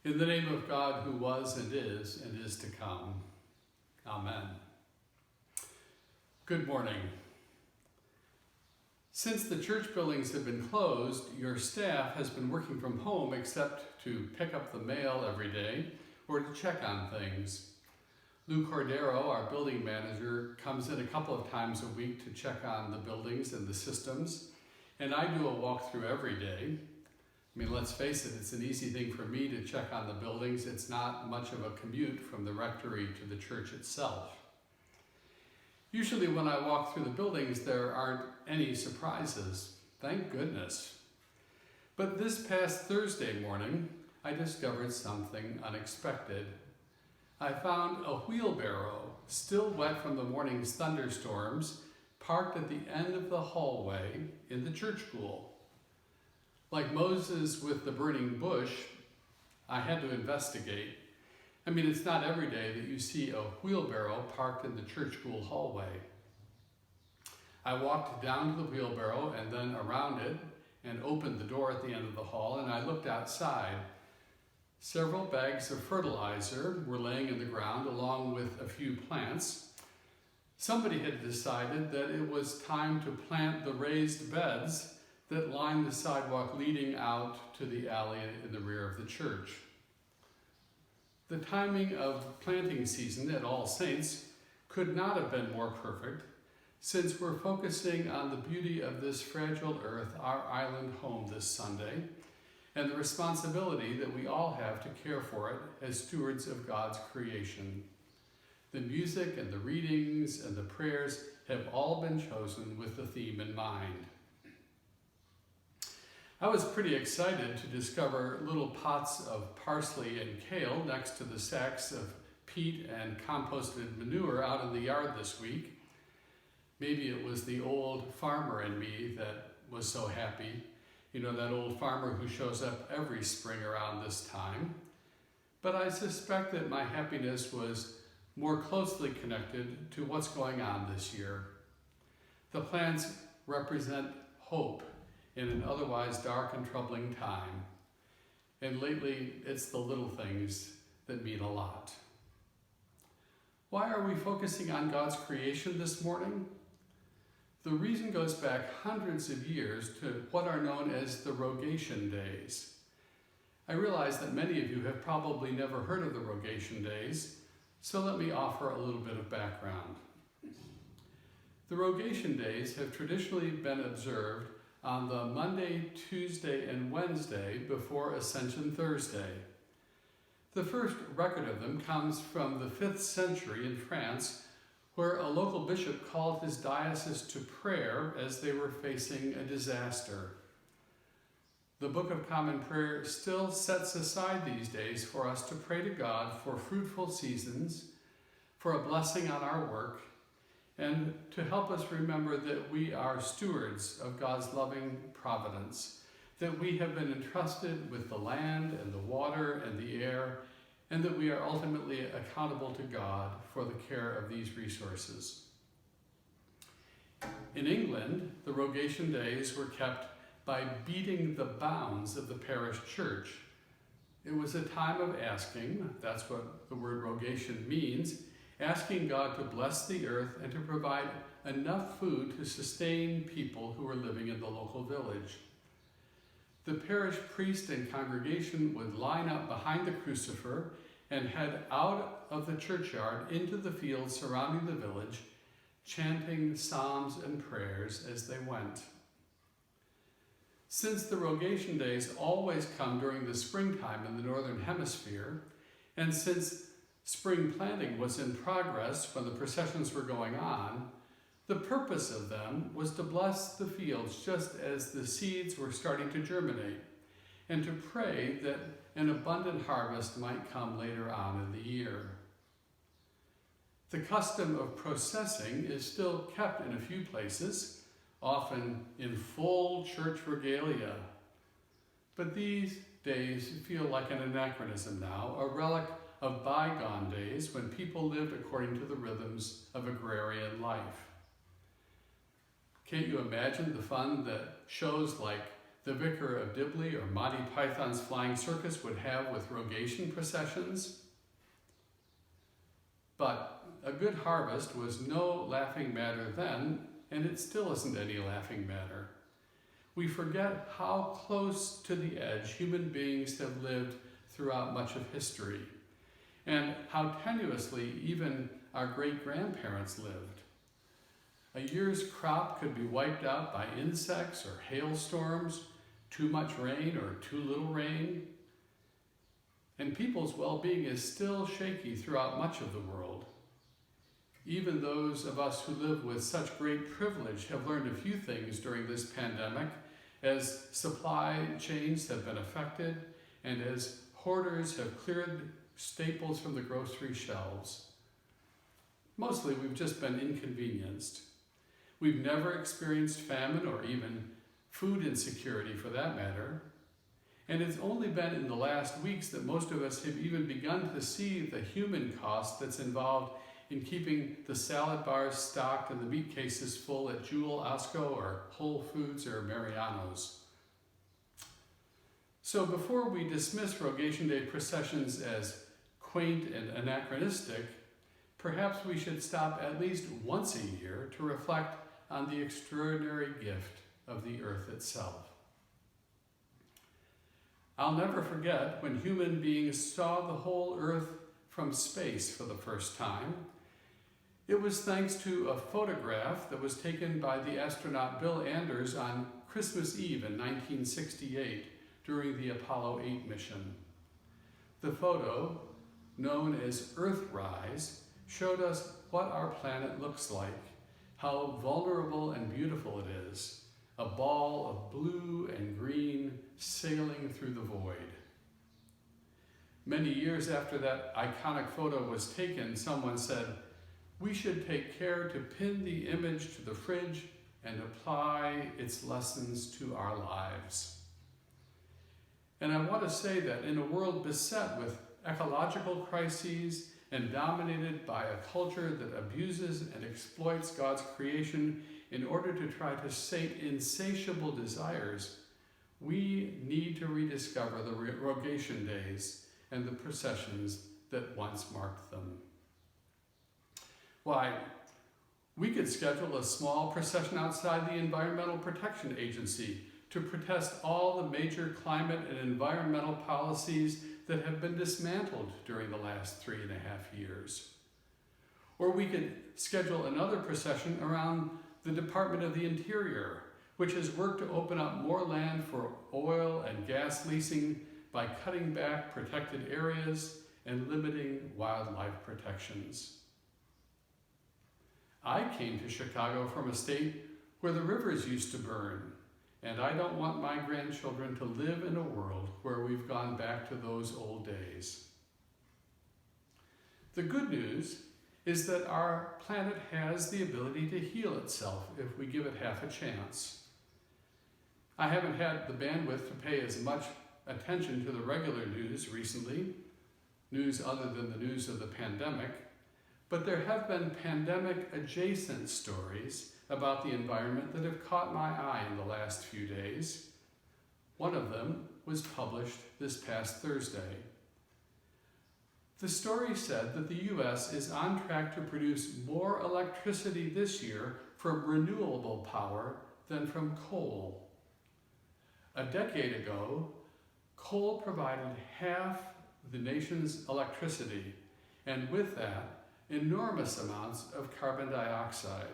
In the name of God who was and is to come. Amen. Good morning. Since the church buildings have been closed, your staff has been working from home except to pick up the mail every day or to check on things. Lou Cordero, our building manager, comes in a couple of times a week to check on the buildings and the systems, and I do a walkthrough every day. I mean, let's face it, it's an easy thing for me to check on the buildings. It's not much of a commute from the rectory to the church itself. Usually when I walk through the buildings, there aren't any surprises. Thank goodness. But this past Thursday morning, I discovered something unexpected. I found a wheelbarrow, still wet from the morning's thunderstorms, parked at the end of the hallway in the church pool. Like Moses with the burning bush, I had to investigate. I mean, it's not every day that you see a wheelbarrow parked in the church pool hallway. I walked down to the wheelbarrow and then around it and opened the door at the end of the hall, and I looked outside. Several bags of fertilizer were laying in the ground along with a few plants. Somebody had decided that it was time to plant the raised beds that lined the sidewalk leading out to the alley in the rear of the church. The timing of planting season at All Saints could not have been more perfect, since we're focusing on the beauty of this fragile earth, our island home this Sunday, and the responsibility that we all have to care for it as stewards of God's creation. The music and the readings and the prayers have all been chosen with the theme in mind. I was pretty excited to discover little pots of parsley and kale next to the sacks of peat and composted manure out in the yard this week. Maybe it was the old farmer in me that was so happy. You know, that old farmer who shows up every spring around this time. But I suspect that my happiness was more closely connected to what's going on this year. The plants represent hope in an otherwise dark and troubling time. And lately, it's the little things that mean a lot. Why are we focusing on God's creation this morning? The reason goes back hundreds of years to what are known as the Rogation Days. I realize that many of you have probably never heard of the Rogation Days, so let me offer a little bit of background. The Rogation Days have traditionally been observed on the Monday, Tuesday, and Wednesday before Ascension Thursday. The first record of them comes from the 5th century in France, where a local bishop called his diocese to prayer as they were facing a disaster. The Book of Common Prayer still sets aside these days for us to pray to God for fruitful seasons, for a blessing on our work, and to help us remember that we are stewards of God's loving providence, that we have been entrusted with the land and the water and the air, and that we are ultimately accountable to God for the care of these resources. In England, the Rogation Days were kept by beating the bounds of the parish church. It was a time of asking, that's what the word rogation means, asking God to bless the earth and to provide enough food to sustain people who were living in the local village. The parish priest and congregation would line up behind the crucifer and head out of the churchyard into the fields surrounding the village, chanting psalms and prayers as they went. Since the Rogation Days always come during the springtime in the Northern Hemisphere, and since spring planting was in progress when the processions were going on, the purpose of them was to bless the fields just as the seeds were starting to germinate, and to pray that an abundant harvest might come later on in the year. The custom of processing is still kept in a few places, often in full church regalia. But these days feel like an anachronism now, a relic of bygone days when people lived according to the rhythms of agrarian life. Can't you imagine the fun that shows like the Vicar of Dibley or Monty Python's Flying Circus would have with rogation processions. But a good harvest was no laughing matter then, and it still isn't any laughing matter. We forget how close to the edge human beings have lived throughout much of history, and how tenuously even our great-grandparents lived. A year's crop could be wiped out by insects or hailstorms, too much rain or too little rain. And people's well-being is still shaky throughout much of the world. Even those of us who live with such great privilege have learned a few things during this pandemic, as supply chains have been affected and as hoarders have cleared staples from the grocery shelves. Mostly we've just been inconvenienced. We've never experienced famine or even food insecurity for that matter. And it's only been in the last weeks that most of us have even begun to see the human cost that's involved in keeping the salad bars stocked and the meat cases full at Jewel, Osco, or Whole Foods or Mariano's. So before we dismiss Rogation Day processions as quaint and anachronistic, perhaps we should stop at least once a year to reflect on the extraordinary gift of the earth itself. I'll never forget when human beings saw the whole earth from space for the first time. It was thanks to a photograph that was taken by the astronaut Bill Anders on Christmas Eve in 1968 during the Apollo 8 mission. The photo, known as Earthrise, showed us what our planet looks like, how vulnerable and beautiful it is, a ball of blue and green sailing through the void. Many years after that iconic photo was taken, someone said, "We should take care to pin the image to the fridge and apply its lessons to our lives." And I want to say that in a world beset with ecological crises and dominated by a culture that abuses and exploits God's creation in order to try to sate insatiable desires, we need to rediscover the Rogation Days and the processions that once marked them. Why, we could schedule a small procession outside the Environmental Protection Agency to protest all the major climate and environmental policies that have been dismantled during the last 3.5 years. Or we could schedule another procession around the Department of the Interior, which has worked to open up more land for oil and gas leasing by cutting back protected areas and limiting wildlife protections. I came to Chicago from a state where the rivers used to burn, and I don't want my grandchildren to live in a world where we've gone back to those old days. The good news is that our planet has the ability to heal itself if we give it half a chance. I haven't had the bandwidth to pay as much attention to the regular news recently, news other than the news of the pandemic, but there have been pandemic-adjacent stories about the environment that have caught my eye in the last few days. One of them was published this past Thursday. The story said that the U.S. is on track to produce more electricity this year from renewable power than from coal. A decade ago, coal provided half the nation's electricity, and with that, enormous amounts of carbon dioxide.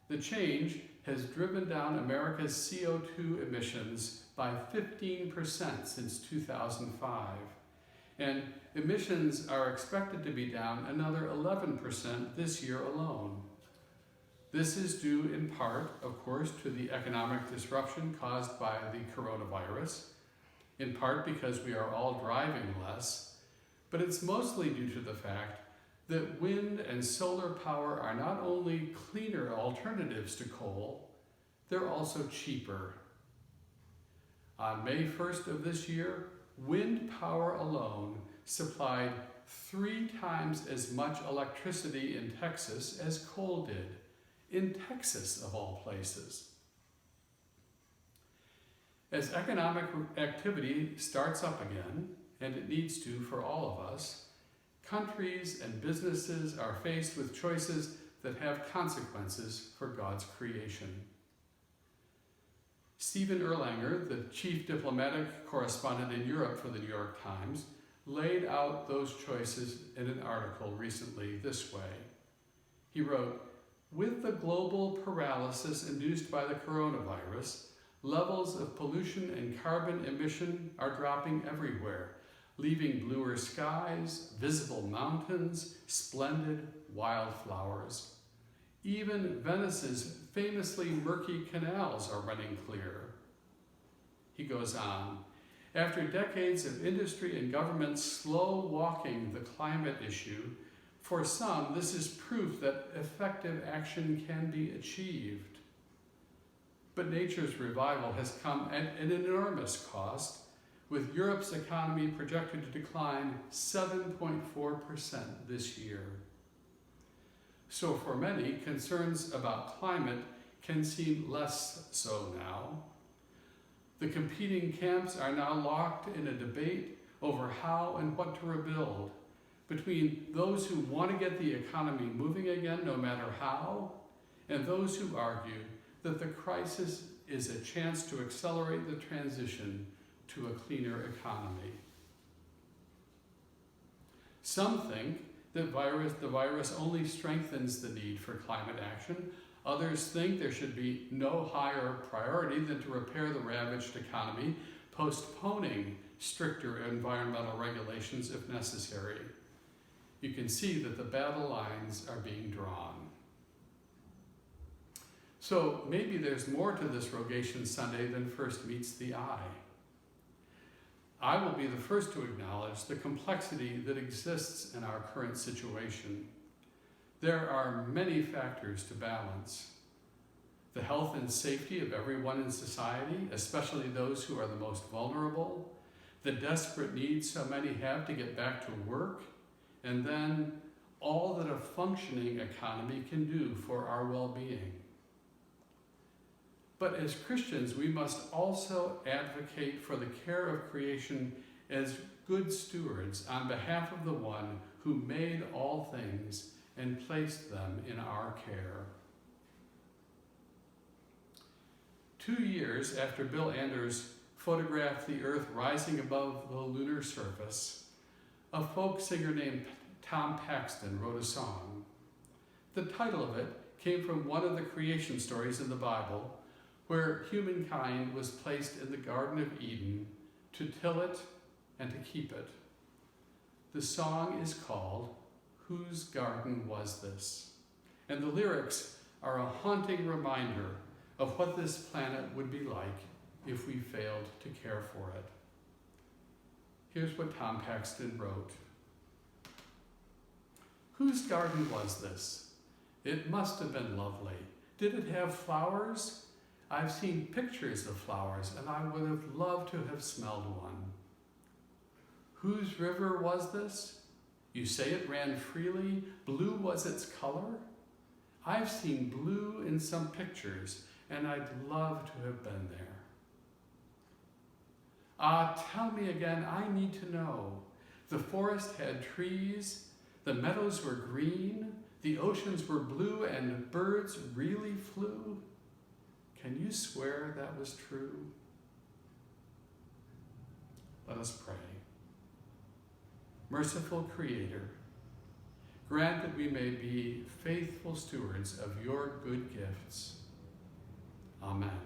The change has driven down America's CO2 emissions by 15% since 2005, and emissions are expected to be down another 11% this year alone. This is due in part, of course, to the economic disruption caused by the coronavirus, in part because we are all driving less, but it's mostly due to the fact that wind and solar power are not only cleaner alternatives to coal, they're also cheaper. On May 1st of this year, wind power alone supplied 3 times as much electricity in Texas as coal did, in Texas of all places. As economic activity starts up again, and it needs to for all of us, countries and businesses are faced with choices that have consequences for God's creation. Stephen Erlanger, the chief diplomatic correspondent in Europe for the New York Times, laid out those choices in an article recently this way. He wrote, "With the global paralysis induced by the coronavirus, levels of pollution and carbon emission are dropping everywhere, leaving bluer skies, visible mountains, splendid wildflowers. Even Venice's famously murky canals are running clear." He goes on, "After decades of industry and government slow walking the climate issue, for some this is proof that effective action can be achieved. But nature's revival has come at an enormous cost, with Europe's economy projected to decline 7.4% this year. So for many, concerns about climate can seem less so now. The competing camps are now locked in a debate over how and what to rebuild, between those who want to get the economy moving again no matter how, and those who argue that the crisis is a chance to accelerate the transition to a cleaner economy. Some think that the virus only strengthens the need for climate action. Others think there should be no higher priority than to repair the ravaged economy, postponing stricter environmental regulations if necessary. You can see that the battle lines are being drawn. So maybe there's more to this Rogation Sunday than first meets the eye. I will be the first to acknowledge the complexity that exists in our current situation. There are many factors to balance. The health and safety of everyone in society, especially those who are the most vulnerable, the desperate need so many have to get back to work, and then all that a functioning economy can do for our well-being. But as Christians, we must also advocate for the care of creation as good stewards on behalf of the one who made all things and placed them in our care. 2 years after Bill Anders photographed the Earth rising above the lunar surface, a folk singer named Tom Paxton wrote a song. The title of it came from one of the creation stories in the Bible, where humankind was placed in the Garden of Eden to till it and to keep it. The song is called "Whose Garden Was This?" And the lyrics are a haunting reminder of what this planet would be like if we failed to care for it. Here's what Tom Paxton wrote. "Whose garden was this? It must have been lovely. Did it have flowers? I've seen pictures of flowers, and I would have loved to have smelled one. Whose river was this? You say it ran freely. Blue was its color? I've seen blue in some pictures, and I'd love to have been there. Ah, tell me again, I need to know. The forest had trees, the meadows were green, the oceans were blue, and birds really flew. Can you swear that was true?" Let us pray. Merciful Creator, grant that we may be faithful stewards of your good gifts. Amen.